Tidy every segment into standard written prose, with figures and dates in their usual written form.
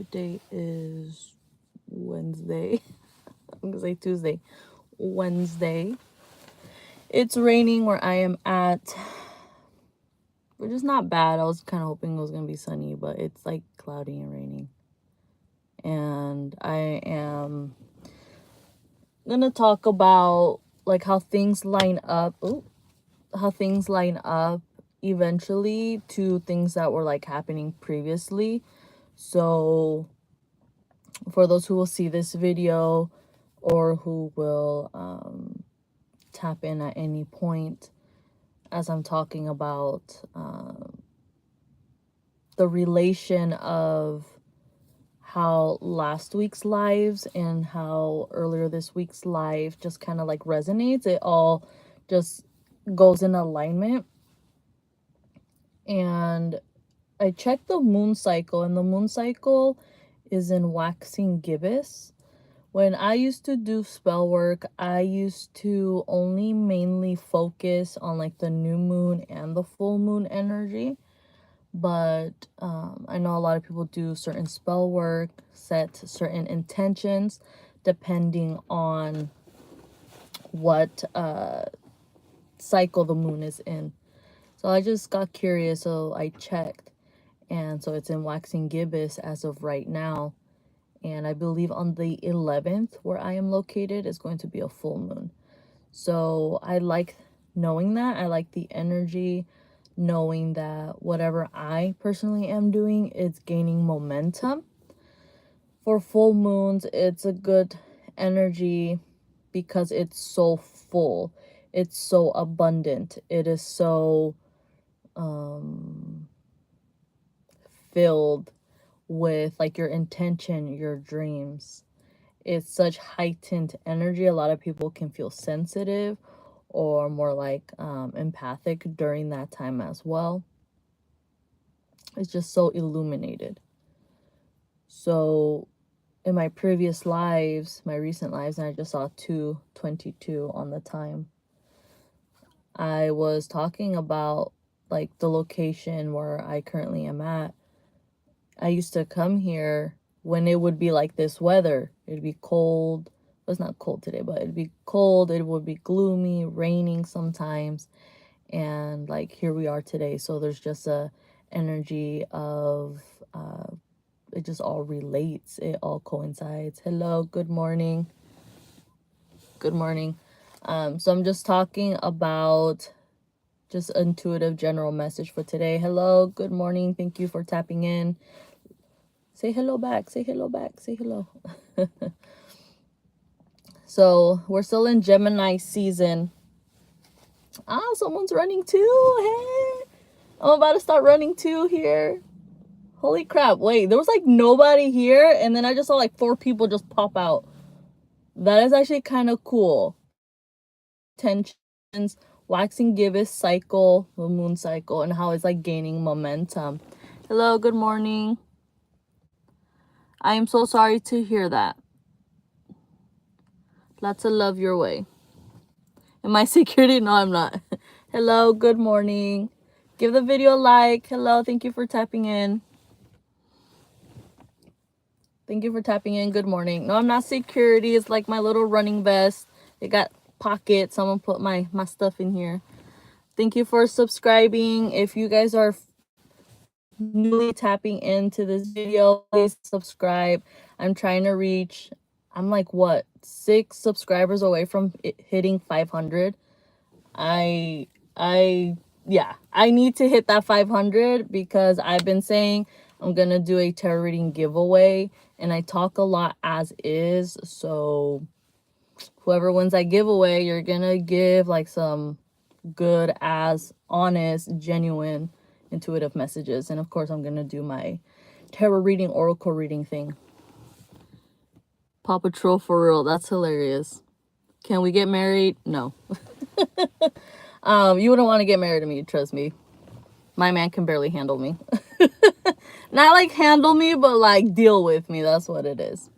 Today is Wednesday. I'm gonna say Tuesday. Wednesday. It's raining where I am at, which is not bad. I was kind of hoping it was gonna be sunny, but it's like cloudy and raining. And I am gonna talk about like how things line up. How things line up eventually to things that were like happening previously. So for those who will see this video or who will tap in at any point as I'm talking about the relation of how last week's lives and how earlier this week's live just kind of like resonates. It all just goes in alignment. And I checked the moon cycle, and the moon cycle is in waxing gibbous. When I used to do spell work, I used to only mainly focus on like the new moon and the full moon energy. But I know a lot of people do certain spell work, set certain intentions, depending on what cycle the moon is in. So I just got curious, so I checked. And so it's in waxing gibbous as of right now. And I believe on the 11th, where I am located, is going to be a full moon. So I like knowing that. I like the energy, knowing that whatever I personally am doing is gaining momentum. For full moons, it's a good energy because it's so full. It's so abundant. It is so filled with like your intention, your dreams. It's such heightened energy. A lot of people can feel sensitive or more like empathic during that time as well. It's just so illuminated. So in my previous lives, my recent lives, and I just saw 2:22 on the time, I was talking about like the location where I currently am at. I used to come here when it would be like this weather. It'd be cold. Well, it's not cold today, but it'd be cold. It would be gloomy, raining sometimes. And like here we are today. So there's just a energy of it just all relates. It all coincides. Hello, good morning. Good morning. So I'm just talking about just intuitive general message for today. Hello, good morning. Thank you for tapping in. Say hello back. Say hello back. Say hello. So we're still in Gemini season. Someone's running too. Hey, I'm about to start running too here. Holy crap. Wait, there was like nobody here. And then I just saw like 4 people just pop out. That is actually kind of cool. Tensions, waxing gibbous cycle, the moon cycle, and how it's like gaining momentum. Hello, good morning. I am so sorry to hear that. Lots of love your way. Am I security? No, I'm not. Hello, good morning. Give the video a like. Hello, thank you for tapping in. Thank you for tapping in. Good morning. No, I'm not security. It's like my little running vest. It got pockets. Someone put my stuff in here. Thank you for subscribing. If you guys are newly tapping into this video, please subscribe. I'm trying to reach, I'm like what, 6 subscribers away from hitting 500. I need to hit that 500 because I've been saying I'm gonna do a tarot reading giveaway, and I talk a lot as is. So whoever wins that giveaway, you're gonna give like some good as honest, genuine, intuitive messages. And of course, I'm gonna do my tarot reading, oracle reading thing. Paw Patrol for real. That's hilarious. Can we get married? No. You wouldn't want to get married to me, trust me. My man can barely handle me. Not like handle me, but like deal with me. That's what it is.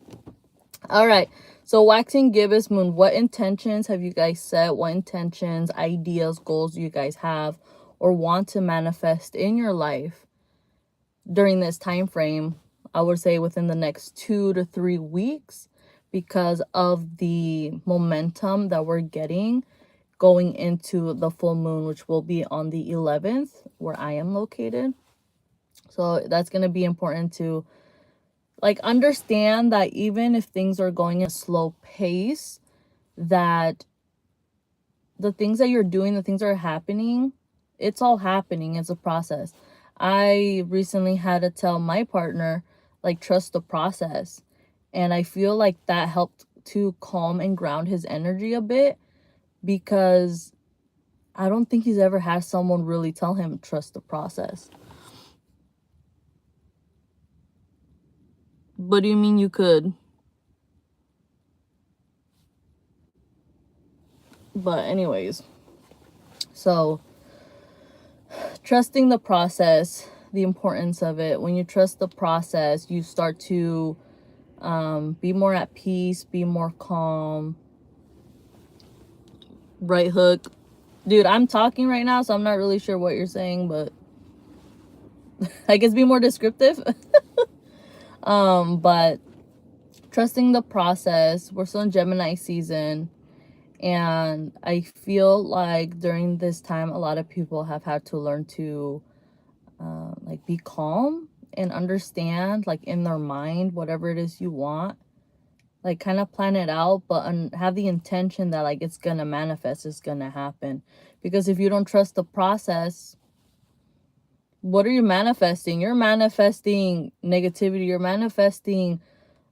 All right. So waxing gibbous moon, what intentions have you guys set? What intentions, ideas, goals you guys have or want to manifest in your life during this time frame? I would say within the next 2 to 3 weeks, because of the momentum that we're getting going into the full moon, which will be on the 11th, where I am located. So that's going to be important to like understand that even if things are going at a slow pace, that the things that you're doing, the things that are happening, it's all happening. It's a process. I recently had to tell my partner, like, trust the process. And I feel like that helped to calm and ground his energy a bit, because I don't think he's ever had someone really tell him trust the process. What do you mean you could? But anyways, so trusting the process, the importance of it. When you trust the process, you start to be more at peace, be more calm. Right hook. Dude, I'm talking right now, so I'm not really sure what you're saying, but I guess be more descriptive. But trusting the process. We're still in Gemini season, and I feel like during this time a lot of people have had to learn to like be calm and understand, like, in their mind, whatever it is you want, like, kind of plan it out, but have the intention that, like, it's gonna manifest, it's gonna happen. Because if you don't trust the process, what are you manifesting? You're manifesting negativity, you're manifesting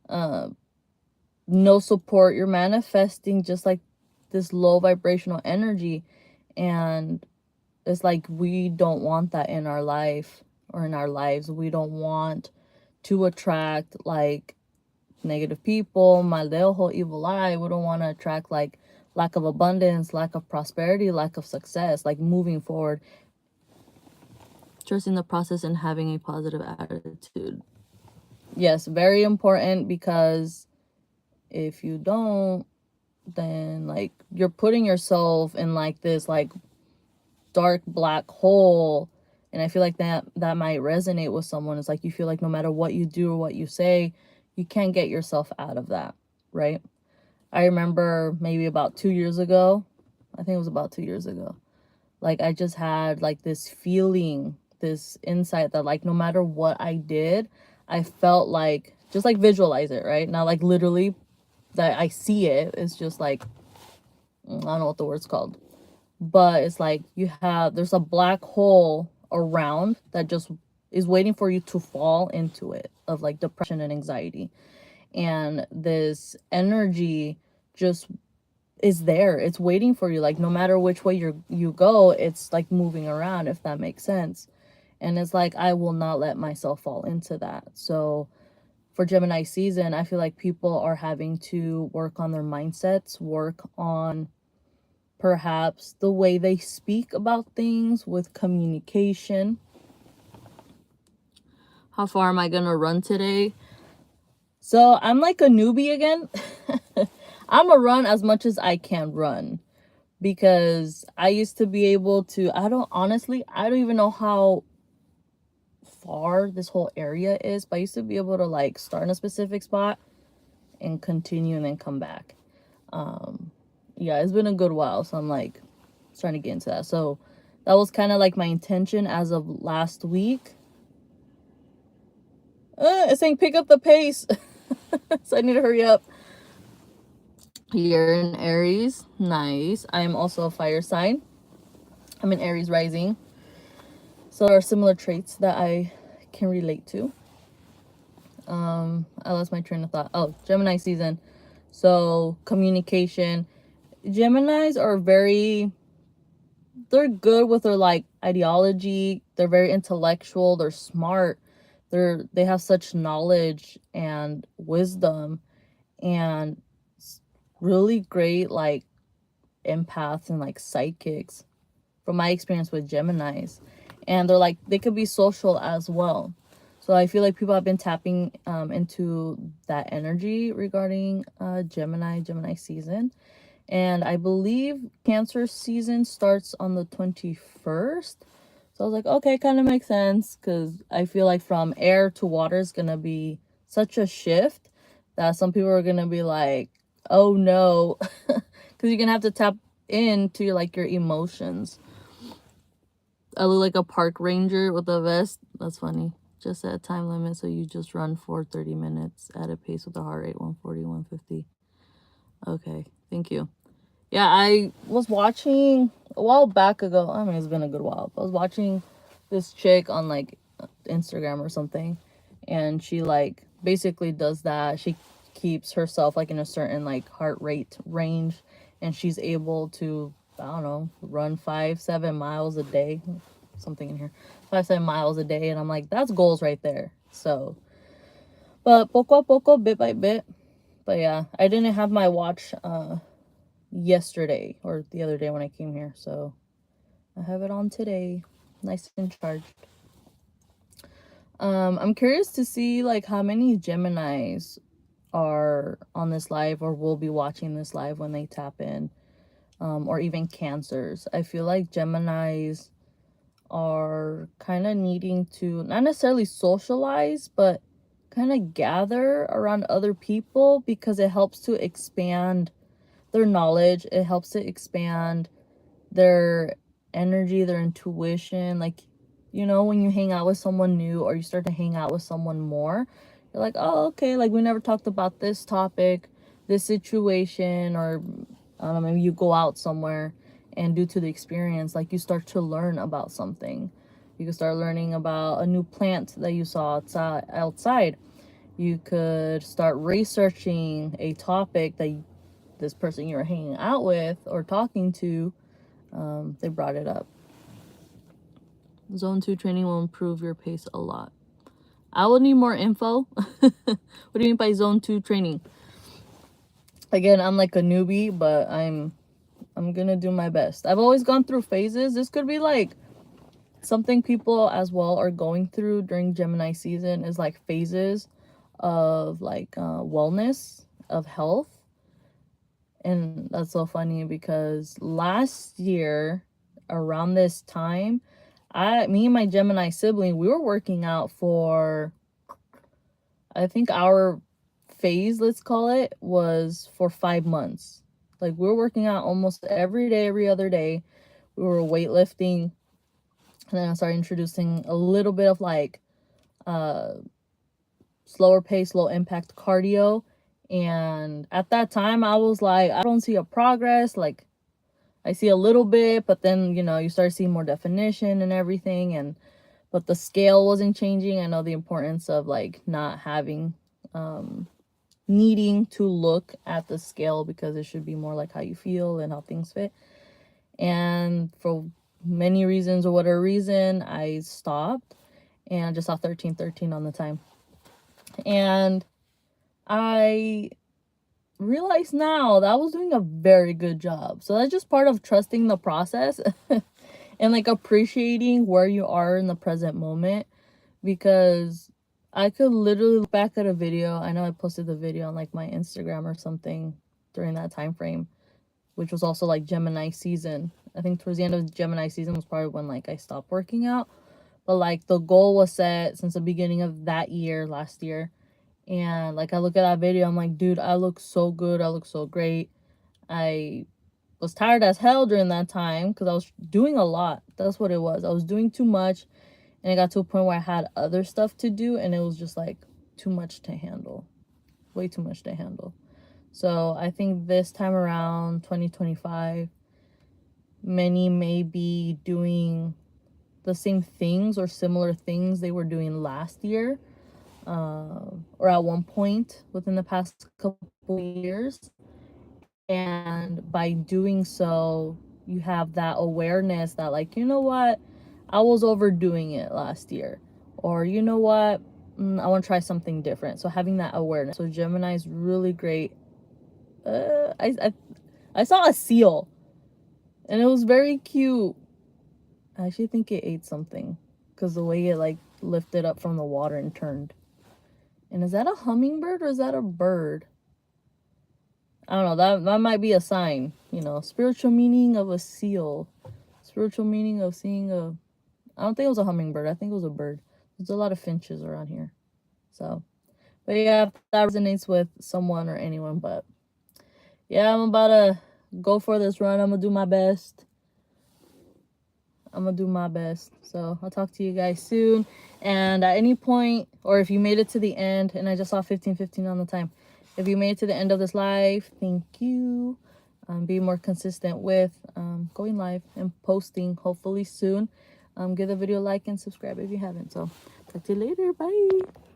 no support, you're manifesting just like this low vibrational energy. And it's like, we don't want that in our life or in our lives. We don't want to attract like negative people, mal de ojo, evil eye. We don't want to attract like lack of abundance, lack of prosperity, lack of success, like moving forward. Trusting the process and having a positive attitude. Yes, very important, because if you don't, then like you're putting yourself in like this like dark black hole. And I feel like that might resonate with someone. It's like you feel like no matter what you do or what you say, you can't get yourself out of that, right? I remember maybe about 2 years ago, I think it was about 2 years ago, like I just had like this feeling, this insight that like no matter what I did, I felt like, just like visualize it, right? Not like literally that I see it. It's just like, I don't know what the word's called, but it's like there's a black hole around that just is waiting for you to fall into it, of like depression and anxiety. And this energy just is there. It's waiting for you. Like no matter which way you go, it's like moving around, if that makes sense. And it's like, I will not let myself fall into that. So for Gemini season, I feel like people are having to work on their mindsets, work on perhaps the way they speak about things with communication. How far am I gonna run today? So I'm like a newbie again. I'm gonna run as much as I can run, because I used to be able to, I don't even know how far this whole area is, but I used to be able to like start in a specific spot and continue and then come back. Yeah, it's been a good while, so I'm like trying to get into that. So that was kind of like my intention as of last week. It's saying pick up the pace. So I need to hurry up. You're in Aries. Nice. I am also a fire sign. I'm in Aries rising. So there are similar traits that I can relate to. I lost my train of thought. Oh, Gemini season. So communication. Geminis are they're good with their like ideology. They're very intellectual. They're smart. They have such knowledge and wisdom, and really great like empaths and like psychics from my experience with Geminis. And they could be social as well. So I feel like people have been tapping into that energy regarding Gemini season. And I believe Cancer season starts on the 21st. So I was like, okay, kind of makes sense, because I feel like from air to water is gonna be such a shift that some people are gonna be like, oh no, because you're gonna have to tap into like your emotions. I look like a park ranger with a vest. That's funny. Just set a time limit so you just run for 30 minutes at a pace with a heart rate 140, 150. Okay, thank you. Yeah, I was watching a while back ago. I mean, it's been a good while. I was watching this chick on like Instagram or something, and she like basically does that. She keeps herself like in a certain like heart rate range, and she's able to, I don't know, run 5-7 miles a day, something in here, 5-7 miles a day, and I'm like, that's goals right there. So, but poco a poco, bit by bit. But yeah, I didn't have my watch yesterday or the other day when I came here, so I have it on today, nice and charged. I'm curious to see like how many Geminis are on this live or will be watching this live when they tap in, or even Cancers. I feel like Geminis are kind of needing to not necessarily socialize, but kind of gather around other people because it helps to expand their knowledge. It helps to expand their energy, their intuition. Like, you know, when you hang out with someone new or you start to hang out with someone more, you're like, oh, okay, like we never talked about this topic, this situation, or I don't know, maybe you go out somewhere and due to the experience, like you start to learn about something. You can start learning about a new plant that you saw outside. You could start researching a topic that this person you're hanging out with or talking to, they brought it up. Zone 2 training will improve your pace a lot. I will need more info. What do you mean by zone 2 training? Again, I'm like a newbie, but I'm gonna do my best. I've always gone through phases. This could be like something people as well are going through during Gemini season, is like phases of like wellness, of health. And that's so funny because last year around this time, me and my Gemini sibling, we were working out for, I think our phase, let's call it, was for 5 months. Like we were working out almost every day, every other day. We were weightlifting, and then I started introducing a little bit of like slower pace, low impact cardio. And at that time I was like, I don't see a progress. Like I see a little bit, but then, you know, you start seeing more definition and everything. And but the scale wasn't changing. I know the importance of like not having needing to look at the scale, because it should be more like how you feel and how things fit. And for many reasons or whatever reason, I stopped and I just saw 1313 on the time. And I realize now that I was doing a very good job. So that's just part of trusting the process and like appreciating where you are in the present moment, because I could literally look back at a video. I know I posted the video on like my Instagram or something during that time frame, which was also like Gemini season. I think towards the end of Gemini season was probably when like I stopped working out. But like the goal was set since the beginning of that year, last year. And like I look at that video, I'm like, dude, I look so good. I look so great. I was tired as hell during that time because I was doing a lot. That's what it was. I was doing too much, and it got to a point where I had other stuff to do, and it was just like too much to handle. Way too much to handle. So I think this time around, 2025, many may be doing the same things or similar things they were doing last year, or at one point within the past couple years. And by doing so, you have that awareness that, like, you know what, I was overdoing it last year, or you know what, I want to try something different. So having that awareness. So Gemini is really great. I saw a seal, and it was very cute. I actually think it ate something because the way it like lifted up from the water and turned. And is that a hummingbird or is that a bird? I don't know. That might be a sign, you know, spiritual meaning of a seal. Spiritual meaning of seeing a, I don't think it was a hummingbird. I think it was a bird. There's a lot of finches around here. So, but yeah, if that resonates with someone or anyone. But yeah, I'm about to go for this run. I'm gonna do my best. So I'll talk to you guys soon. And at any point, or if you made it to the end, and I just saw 15:15 on the time, if you made it to the end of this live, thank you. Be more consistent with going live and posting hopefully soon. Give the video a like and subscribe if you haven't. So talk to you later. Bye.